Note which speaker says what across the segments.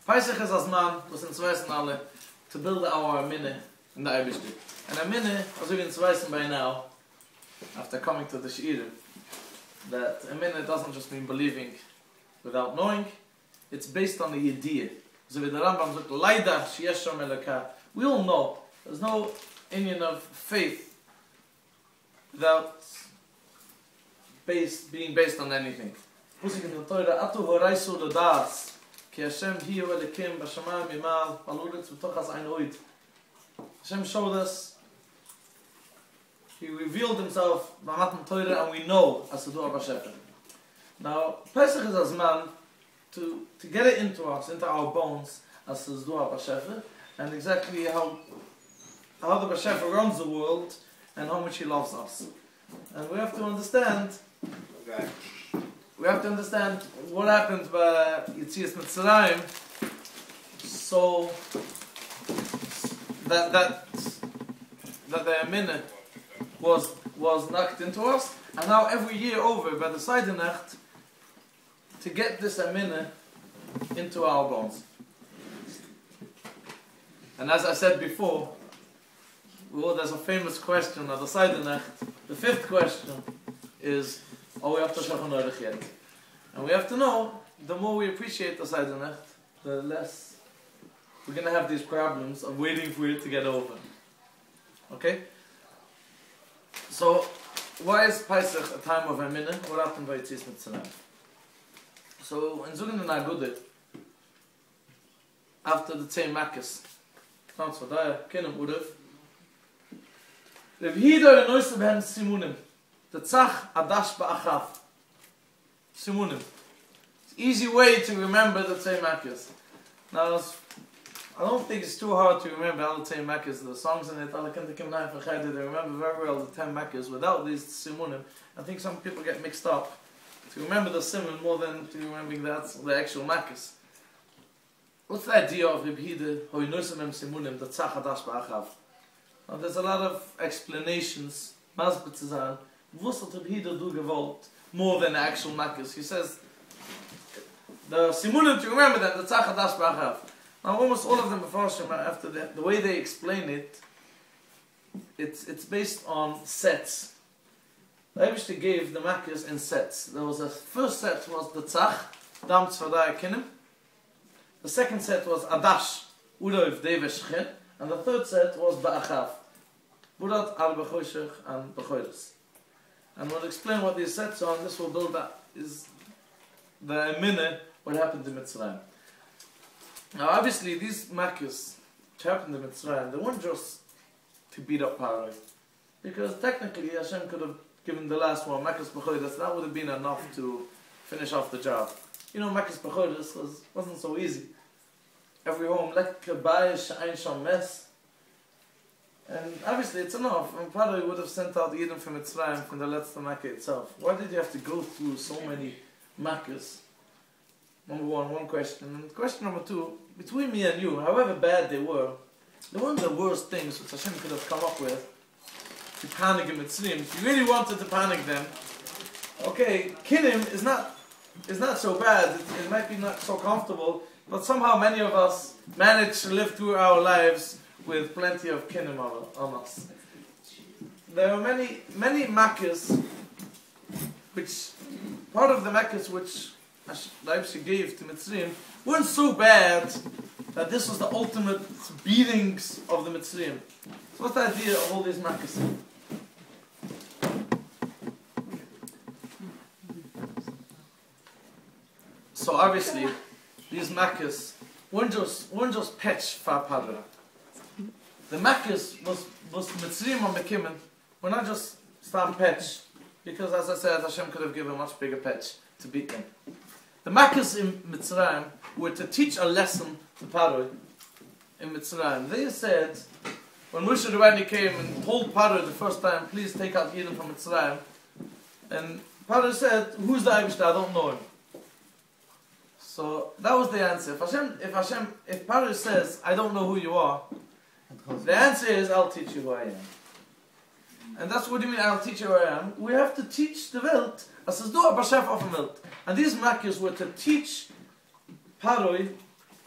Speaker 1: Pesach is as man, was in Zweisen alle, to build our minne in the Eibishter. And a minne, as we in Zweisen by now, after coming to the She'ir, that a minne doesn't just mean believing without knowing, it's based on the idea. So with the Rambam says, Laida sheyesham elokah. We all know there's no union of faith without being based on anything. Pusik in the Torah, Atu horaisu l'das, ki Hashem hi hu elikim b'shamayim mimal, paluritz v'tochas ein oid. Hashem showed us, He revealed Himself b'matan Torah, and we know as to do Abba Shefer. Now, Pesach is as man to get it into us, into our bones, as to do Abba Shefer, and exactly how the Abba Shefer runs the world, and how much He loves us. And we have to understand.
Speaker 2: Okay.
Speaker 1: We have to understand what happened by Yetzias Mitzrayim, so that the Eminah was knocked into us, and now every year over by the Seidenacht to get this Eminah into our bones. And as I said before, well, there's a famous question at the Seidenacht. The fifth question is, are we up to Shulchan Aruch yet? And we have to know, the more we appreciate the Seidenacht, the less we're going to have these problems of waiting for it to get over. Okay? So, why is Pesach a time of Eminah? What happened by Yetzias Mitzrayim? So, in Zugen and Agudah, after the Tzei Makkos, comes for Daya, Kinem Urev, Rabbi Royde noise behem simunim. The tzach adash ba'achav. Simunim. It's an easy way to remember the Tzei Makkos. Now, I don't think it's too hard to remember all the Tzei Makkos. The songs in it, they remember very well the 10 Makkos without these simunim. I think some people get mixed up to remember the simun more than to remembering the actual Makkos. What's the idea of Rabbi Royde noise behem simunim, the tzach adash ba'achav? Now, there's a lot of explanations. Masbet zu sein, was hat Rabbi Royde do gewollt more than the actual Makkos? He says the simunim to remember that the tzach hadash b'achav. Now, almost all of them before Shema, after that, the way they explain it, it's based on sets. The Eibishter gave the Makkos in sets. There was a first set was the tzach, dam tzvadai kinim. The second set was adash, uroiv deveshchen. And the third set was Ba'achav. Burat al B'choshech and B'choyres. And we'll explain what these sets are, and this will build that is the Eminah, what happened in Mitzrayim. Now obviously these Makkos, which happened in Mitzrayim, they weren't just to beat up Paroi. Because technically Hashem could have given the last one, Makkos B'choyres, that would have been enough to finish off the job. You know, Makkos B'choyres wasn't so easy. Every home, mess. And obviously it's enough. And Paroi would have sent out Yidden from Mitzrayim from the Letzte Makkah itself. Why did you have to go through so many Makkahs? Number one question. And question number two, between me and you, however bad they weren't the worst things which Hashem could have come up with to panic in Mitzrayim. If you really wanted to panic them, okay, Kinim is not so bad. It might be not so comfortable. But somehow many of us manage to live through our lives with plenty of kinim on us. There are many Makkos, which part of the Makkos which Leibshe gave to Mitzrayim weren't so bad that this was the ultimate beatings of the Mitzrayim. So what's the idea of all these Makkos? So obviously, these Makkos weren't just patch for Padra. The Makkos was Mitzrayim on Mekimen, were not just stand patch, because as I said, Hashem could have given a much bigger patch to beat them. The Makkos in Mitzrayim were to teach a lesson to Paroi in Mitzrayim. They said, when Moshe Rabbeinu came and told Paroi the first time, please take out Yidden from Mitzrayim, and Paroi said, who's the Eibishter? I don't know him. So that was the answer. If Paroi says, I don't know who you are, the answer is, I'll teach you who I am. And that's what you mean, I'll teach you who I am. We have to teach the Welt, as es do a Bashef auf dem Welt. And these Makkos were to teach Paroi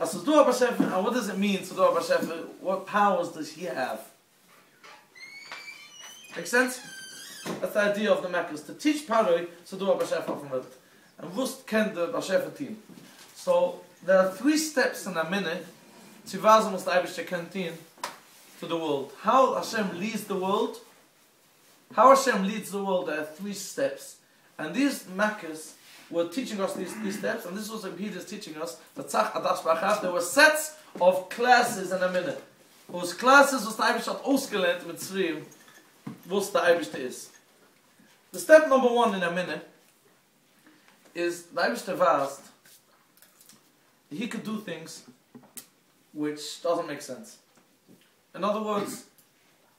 Speaker 1: As Sadua B'Shefer, and what does it mean, Sadua B'Shefer? What powers does he have? Make sense? That's the idea of the Mekkahs, to teach Paroi Sadua B'Shefer from it. And wust ken the B'Shefer team. So, there are 3 steps in a minute to was the Eibishter Kentin to the world. How Hashem leads the world? How Hashem leads the world, there are 3 steps. And these Mekkahs were teaching us these 3 steps, and this was what Peter is teaching us. There were sets of classes in a minute. Those classes was the Eibishter hat ausgelernt mit Zrim, was the Eibishter is. The step number 1 in a minute is the Eibishter vast. He could do things which doesn't make sense. In other words,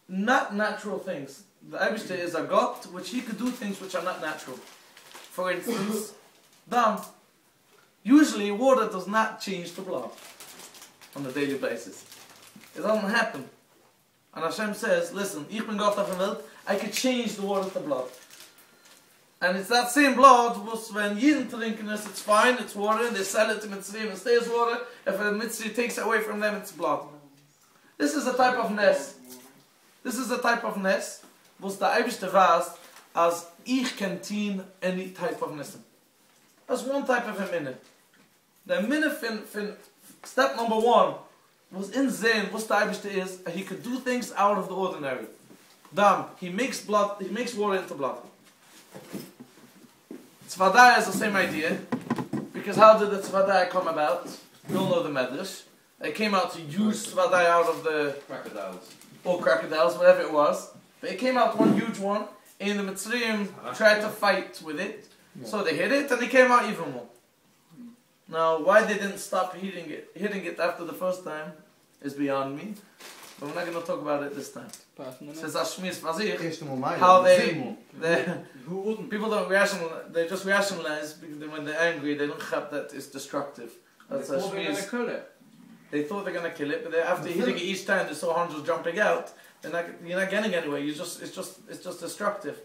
Speaker 1: not natural things. The Eibishter is a God which he could do things which are not natural. For instance, usually water does not change to blood on a daily basis. It doesn't happen. And Hashem says, listen, ich bin Gott auf der Welt, I can change the water to blood. And it's that same blood, when Yidden drinking it, it's fine, it's water, and they sell it to Mitzrayim and stays water. If a Mitzri takes it away from them, it's blood. This is a type of ness. This is a type of ness, was the Eibishter vast, as ich can teen any type of nessen. That's one type of a minute. The minute fin step number 1 was in Zayn, what the Eibishter is, he could do things out of the ordinary. He makes blood, he makes water into blood. Tzvadaya is the same idea, because how did the Tzvadaya come about? We all know the Medrash. They came out to use Tzvadaya out of the
Speaker 2: crocodiles.
Speaker 1: Or crocodiles, whatever it was. But it came out one huge one, and the Mitzrayim tried to fight with it. Yeah. So they hit it, and it came out even more. Now, why they didn't stop hitting it after the first time is beyond me. But we're not going to talk about it this time. Says Ashmiz Fazir, how
Speaker 2: who wouldn't?
Speaker 1: People don't rationalize, they just rationalize because when they're angry, they don't have that it's destructive. That's
Speaker 2: they thought they're going to kill it.
Speaker 1: They thought they're going to kill it, but after hitting it each time, they saw hundreds jumping out. You're not getting anywhere. It's just destructive.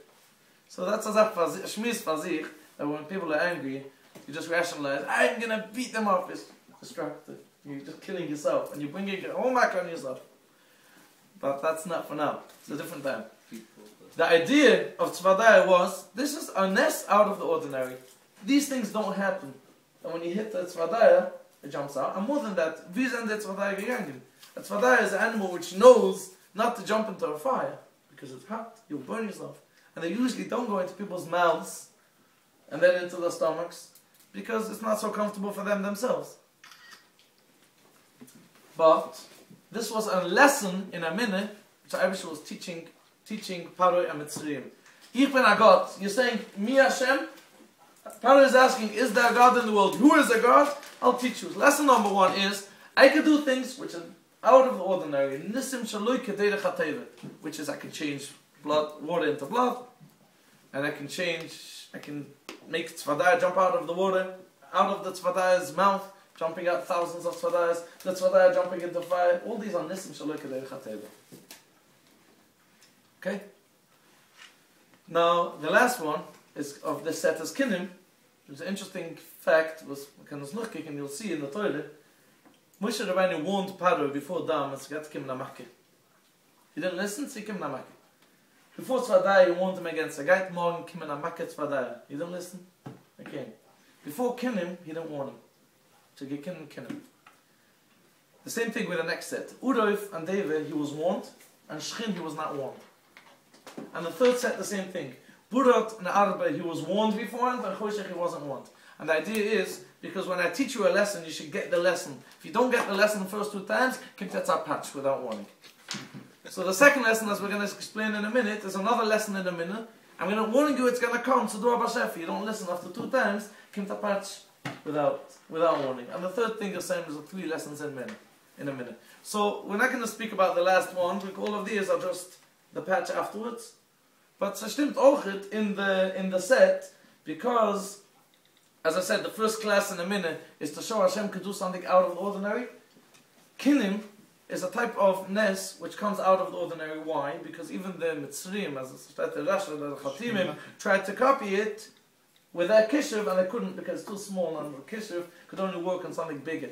Speaker 1: So that's Ashmiz Fazir, that when people are angry, you just rationalize, I'm going to beat them up. It's destructive. You're just killing yourself, and you're bringing it all back on yourself. But that's not for now. It's a different time. The idea of Tzvadaya was, this is a nest out of the ordinary. These things don't happen. And when you hit the Tzvadaya, it jumps out. And more than that, wie sind der Tzvadaya gegangen? A Tzvadaya is an animal which knows not to jump into a fire, because it's hot, you'll burn yourself. And they usually don't go into people's mouths, and then into their stomachs, because it's not so comfortable for them themselves. But this was a lesson in a minute, which Eibishter was teaching Paroi and Mitzrayim. Ich bin a God. You're saying, me Hashem? Paroi is asking, is there a God in the world? Who is a God? I'll teach you. Lesson number 1 is, I can do things which are out of the ordinary. Nisim shaloi kedei chateva, which is I can change water into blood, and I can make Tzvadaya jump out of the water, out of the Tzvadaya's mouth, jumping out thousands of Tzvadayas, the Tzvadaya jumping into fire. All these are Nisim Shaloi Kedei Chateva. Okay? Now, the last one is of the set as Kinim. There's an interesting fact, was and you'll see in the toilet. Moshe Rabbeinu warned Paro before Dam, and Tzgat Kim Namake. He didn't listen, so he Kim Namake. Before Tzvadaya, he warned him against Sagait Morgen Kim Namake Tzvadaya. He didn't listen. Okay. Before Kinim, he didn't warn him. To get Kinim. The same thing with the next set. Udoif and David, he was warned, and Shchin, he was not warned. And the third set, the same thing. Burot and Arba, he was warned beforehand, and Choshech, he wasn't warned. And the idea is, because when I teach you a lesson, you should get the lesson. If you don't get the lesson the first 2 times, keep that patch without warning. So the second lesson, as we're going to explain in a minute, is another lesson in a minute. I'm going to warn you it's going to come, so do Abashef. You don't listen after 2 times, keep that patch without warning. And the third thing is the same as the 3 lessons in a minute. So we're not going to speak about the last one, because all of these are just the patch afterwards. But es stimmt auch in the set, because, as I said, the first class in a minute is to show Hashem could do something out of the ordinary. Kinim is a type of nes which comes out of the ordinary. Why? Because even the Mitzrayim, as the Rasha, the Chatimim, tried to copy it with their kishuv, and they couldn't because it's too small, and the kishuv could only work on something bigger.